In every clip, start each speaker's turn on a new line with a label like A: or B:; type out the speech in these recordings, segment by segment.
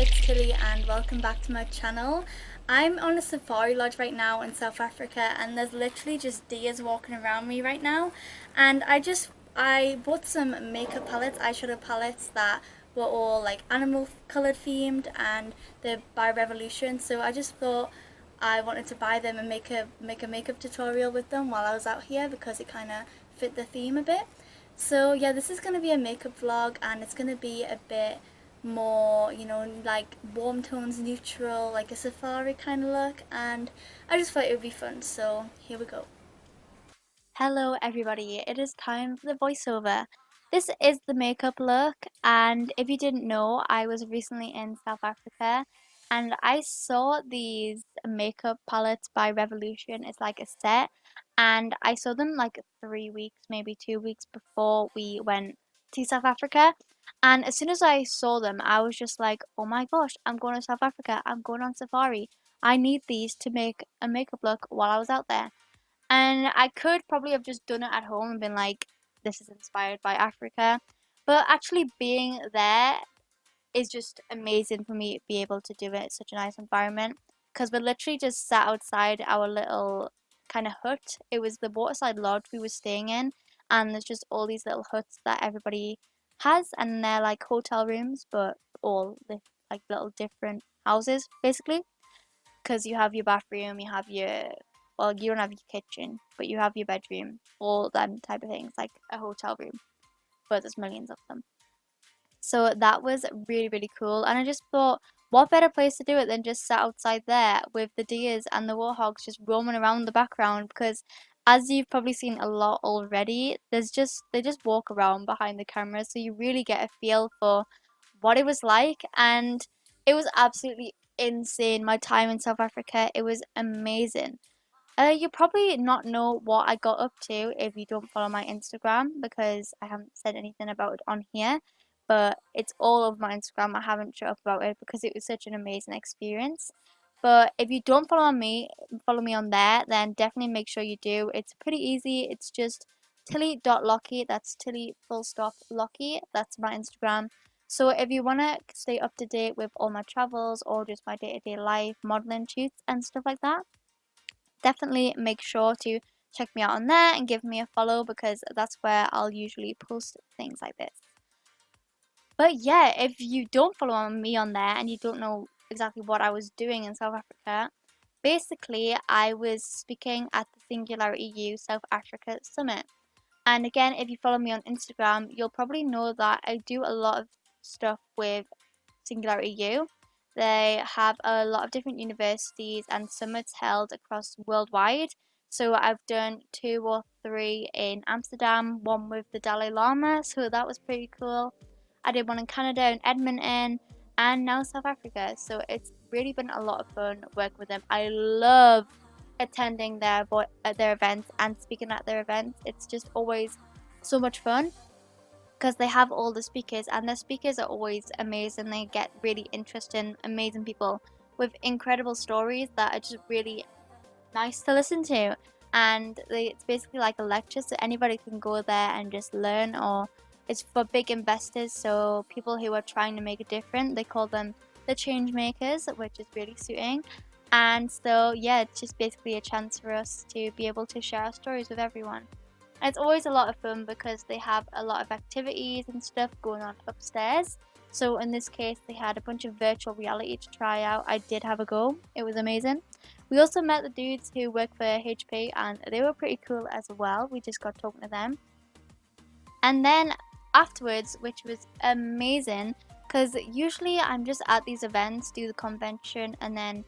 A: it's Tilly and welcome back to my channel. I'm on a safari lodge right now in South Africa and there's literally just deers walking around me right now, and I bought some makeup palettes, eyeshadow palettes that were all like animal colored themed, and they're by Revolution, so I just thought I wanted to buy them and make a makeup tutorial with them while I was out here because it kind of fit the theme a bit. So yeah, this is going to be a makeup vlog and it's going to be a bit more, like warm tones, neutral, like a safari kind of look, and I just thought it would be fun. So here we go. Hello everybody, it is time for the voiceover. This is the makeup look, and if you didn't know, I was recently in South Africa and I saw these makeup palettes by Revolution. It's like a set, and I saw them like 3 weeks, maybe 2 weeks before we went to South Africa. And as soon as I saw them, I was just like, oh my gosh, I'm going to South Africa, I'm going on safari. I need these to make a makeup look while I was out there. And I could probably have just done it at home and been like, this is inspired by Africa. But actually being there is just amazing for me to be able to do it. It's such a nice environment because we literally just sat outside our little kind of hut. It was the waterside lodge we were staying in, and there's just all these little huts that everybody has, and they're like hotel rooms, but all the like little different houses basically, because you have your bathroom, you have your, well, you don't have your kitchen, but you have your bedroom, all them type of things, like a hotel room, but there's millions of them. So that was really, really cool. And I just thought, what better place to do it than just sit outside there with the deers and the warthogs just roaming around the background? Because as you've probably seen a lot already, they just walk around behind the camera, so you really get a feel for what it was like. And it was absolutely insane. My time in South Africa, it was amazing. You probably not know what I got up to if you don't follow my Instagram because I haven't said anything about it on here. But it's all over my Instagram. I haven't shut up about it because it was such an amazing experience. But if you don't follow me on there, then definitely make sure you do. It's pretty easy. It's just tilly.locky. That's tilly full stop locky. That's my Instagram. So if you want to stay up to date with all my travels or just my day-to-day life, modeling shoots and stuff like that, definitely make sure to check me out on there and give me a follow because that's where I'll usually post things like this. But yeah, if you don't follow me on there and you don't know exactly what I was doing in South Africa, basically I was speaking at the Singularity U South Africa Summit. And again, if you follow me on Instagram, you'll probably know that I do a lot of stuff with Singularity U. They have a lot of different universities and summits held across worldwide. So I've done two or three in Amsterdam, one with the Dalai Lama, so that was pretty cool. I did one in Canada in Edmonton, and now South Africa. So it's really been a lot of fun working with them. I love attending their events and speaking at their events. It's just always so much fun because they have all the speakers, and the speakers are always amazing. They get really interesting, amazing people with incredible stories that are just really nice to listen to. And it's basically like a lecture, so anybody can go there and just learn. Or it's for big investors, so people who are trying to make a difference. They call them the change makers, which is really suiting. And so yeah, it's just basically a chance for us to be able to share our stories with everyone. And it's always a lot of fun because they have a lot of activities and stuff going on upstairs. So in this case, they had a bunch of virtual reality to try out. I did have a go. It was amazing. We also met the dudes who work for HP, and they were pretty cool as well. We just got talking to them. And then afterwards, which was amazing, because usually I'm just at these events, do the convention, and then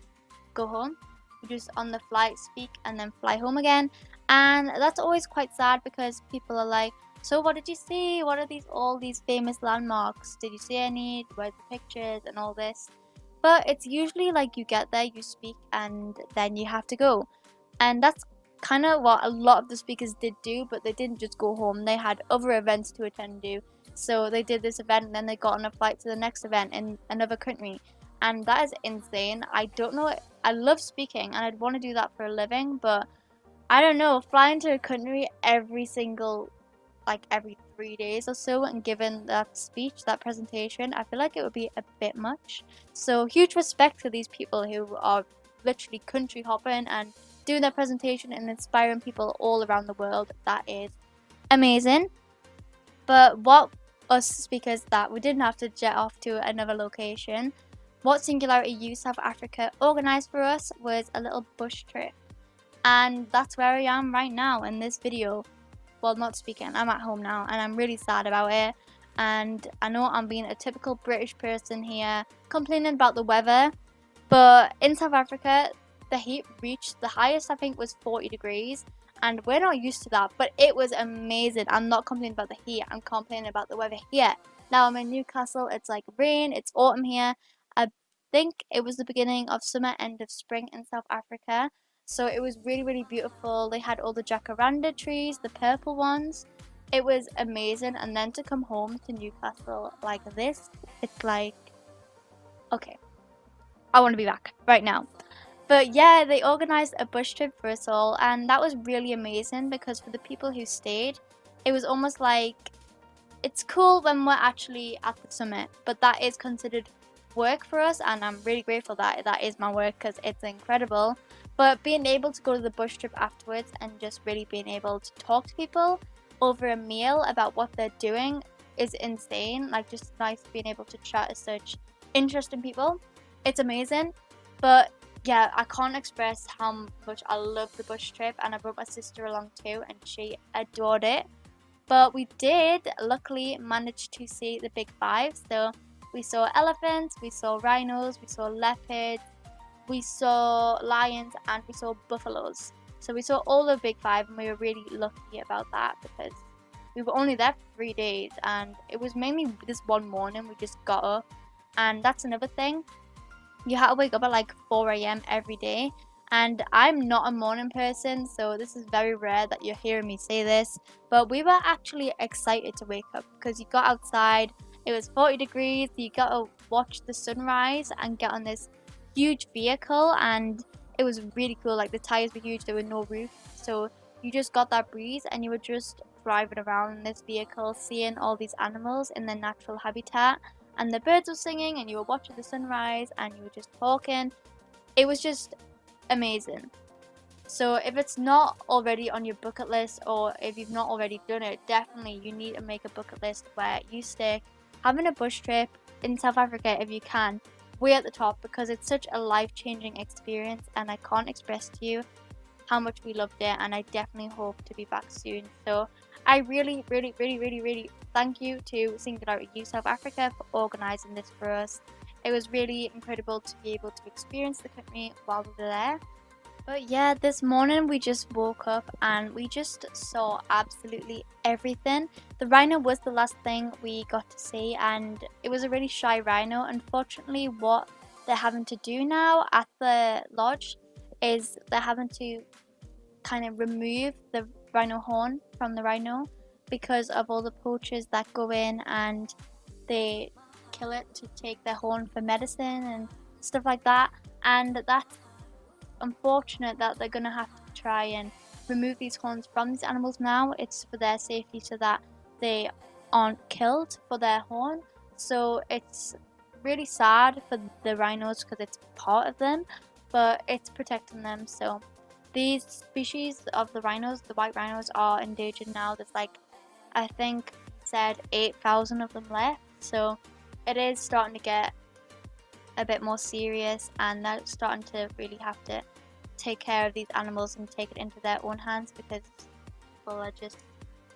A: go home. We just on the flight speak and then fly home again. And that's always quite sad because people are like, so what did you see? What are all these famous landmarks? Did you see any? Where's the pictures and all this? But it's usually like you get there, you speak, and then you have to go. And that's kind of what a lot of the speakers did do, but they didn't just go home. They had other events to attend to. So they did this event and then they got on a flight to the next event in another country. And that is insane. I don't know. I love speaking and I'd want to do that for a living, but I don't know. Flying to a country every 3 days or so and given that speech, that presentation, I feel like it would be a bit much. So huge respect to these people who are literally country hopping and doing their presentation and inspiring people all around the world. That is amazing. But what us speakers that we didn't have to jet off to another location, what Singularity Youth South Africa organised for us was a little bush trip. And that's where I am right now in this video. Well, not speaking, I'm at home now and I'm really sad about it. And I know I'm being a typical British person here, complaining about the weather, but in South Africa, the heat reached the highest, I think, was 40 degrees. And we're not used to that, but it was amazing. I'm not complaining about the heat, I'm complaining about the weather here. Now I'm in Newcastle, it's like rain, it's autumn here. I think it was the beginning of summer, end of spring in South Africa. So it was really, really beautiful. They had all the jacaranda trees, the purple ones. It was amazing. And then to come home to Newcastle like this, it's like, okay, I want to be back right now. But yeah, they organised a bush trip for us all, and that was really amazing because for the people who stayed, it was almost like it's cool when we're actually at the summit, but that is considered work for us, and I'm really grateful that that is my work because it's incredible. But being able to go to the bush trip afterwards and just really being able to talk to people over a meal about what they're doing is insane. Like, just nice being able to chat with such interesting people. It's amazing. But yeah, I can't express how much I love the bush trip, and I brought my sister along too, and she adored it. But we did luckily manage to see the big five. So we saw elephants, we saw rhinos, we saw leopards, we saw lions, and we saw buffaloes. So we saw all the big five, and we were really lucky about that because we were only there for 3 days, and it was mainly this one morning we just got up. And that's another thing, you have to wake up at like 4 a.m. every day, and I'm not a morning person, so this is very rare that you're hearing me say this, but we were actually excited to wake up because you got outside, it was 40 degrees, you got to watch the sunrise and get on this huge vehicle, and it was really cool. Like, the tires were huge, there were no roof, so you just got that breeze and you were just driving around in this vehicle, seeing all these animals in their natural habitat, and the birds were singing and you were watching the sunrise and you were just talking. It was just amazing. So if it's not already on your bucket list, or if you've not already done it, definitely you need to make a bucket list where you stick having a bush trip in South Africa if you can, way at the top, because it's such a life-changing experience, and I can't express to you how much we loved it, and I definitely hope to be back soon. So I really, really, really, really, really thank you to Singularity Youth South Africa for organising this for us. It was really incredible to be able to experience the country while we were there. But yeah, this morning we just woke up and we just saw absolutely everything. The rhino was the last thing we got to see, and it was a really shy rhino. Unfortunately, what they're having to do now at the lodge is they're having to kind of remove the rhino horn from the rhino because of all the poachers that go in and they kill it to take their horn for medicine and stuff like that. And that's unfortunate that they're going to have to try and remove these horns from these animals now. It's for their safety so that they aren't killed for their horn. So it's really sad for the rhinos because it's part of them, but it's protecting them. So these species of the rhinos, the white rhinos, are endangered now. There's like, I think said 8,000 of them left. So it is starting to get a bit more serious, and they're starting to really have to take care of these animals and take it into their own hands because people are just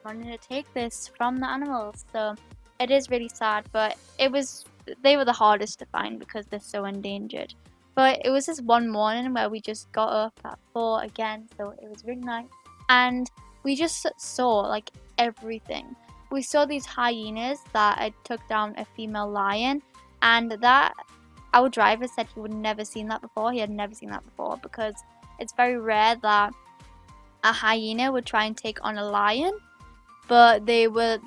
A: wanting to take this from the animals. So it is really sad, but they were the hardest to find because they're so endangered. But it was this one morning where we just got up at 4 again, so it was really nice. And we just saw like everything. We saw these hyenas that had took down a female lion, and that our driver said he would never seen that before. He had never seen that before because it's very rare that a hyena would try and take on a lion. But there were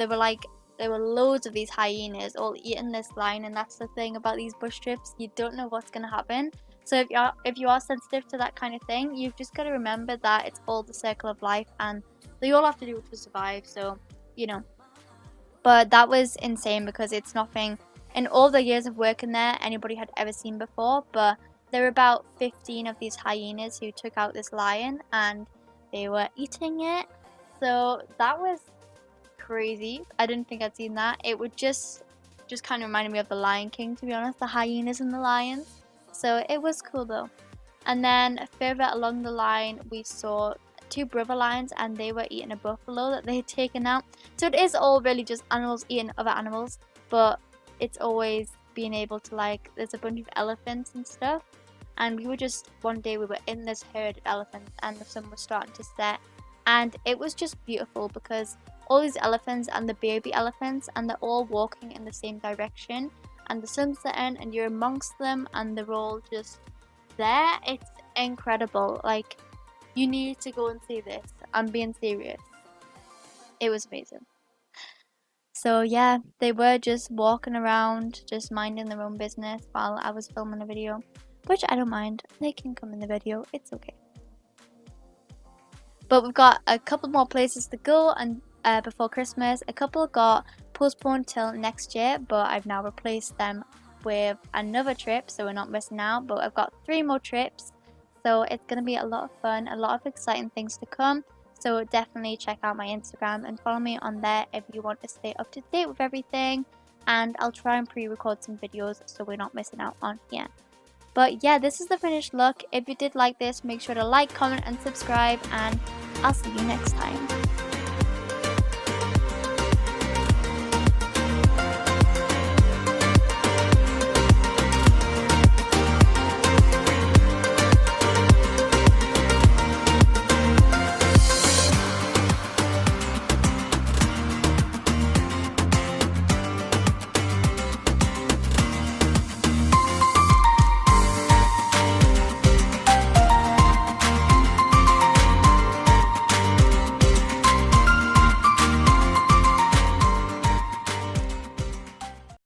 A: loads of these hyenas all eating this lion, and that's the thing about these bush trips. You don't know what's gonna happen. So if you are sensitive to that kind of thing, you've just got to remember that it's all the circle of life, and they all have to do it to survive. So, you know, But that was insane because it's nothing in all the years of working there anybody had ever seen before. But there were about 15 of these hyenas who took out this lion and they were eating it. So that was crazy. I didn't think I'd seen that. It would just kind of reminded me of the Lion King, to be honest, the hyenas and the lions. So it was cool though. And then further along the line, we saw two brother lions and they were eating a buffalo that they had taken out. So it is all really just animals eating other animals, but it's always being able to, like, there's a bunch of elephants and stuff. And we were just, one day we were in this herd of elephants and the sun was starting to set. And it was just beautiful because all these elephants and the baby elephants, and they're all walking in the same direction. And the sun's setting and you're amongst them and they're all just there. It's incredible. Like, you need to go and see this. I'm being serious. It was amazing. So yeah, they were just walking around, just minding their own business while I was filming a video, which I don't mind. They can come in the video. It's okay. But we've got a couple more places to go and before Christmas. A couple got postponed till next year, but I've now replaced them with another trip, so we're not missing out. But I've got 3 more trips, so it's going to be a lot of fun, a lot of exciting things to come. So definitely check out my Instagram and follow me on there if you want to stay up to date with everything. And I'll try and pre-record some videos so we're not missing out on here. But yeah, this is the finished look. If you did like this, make sure to like, comment and subscribe, and I'll see you next time.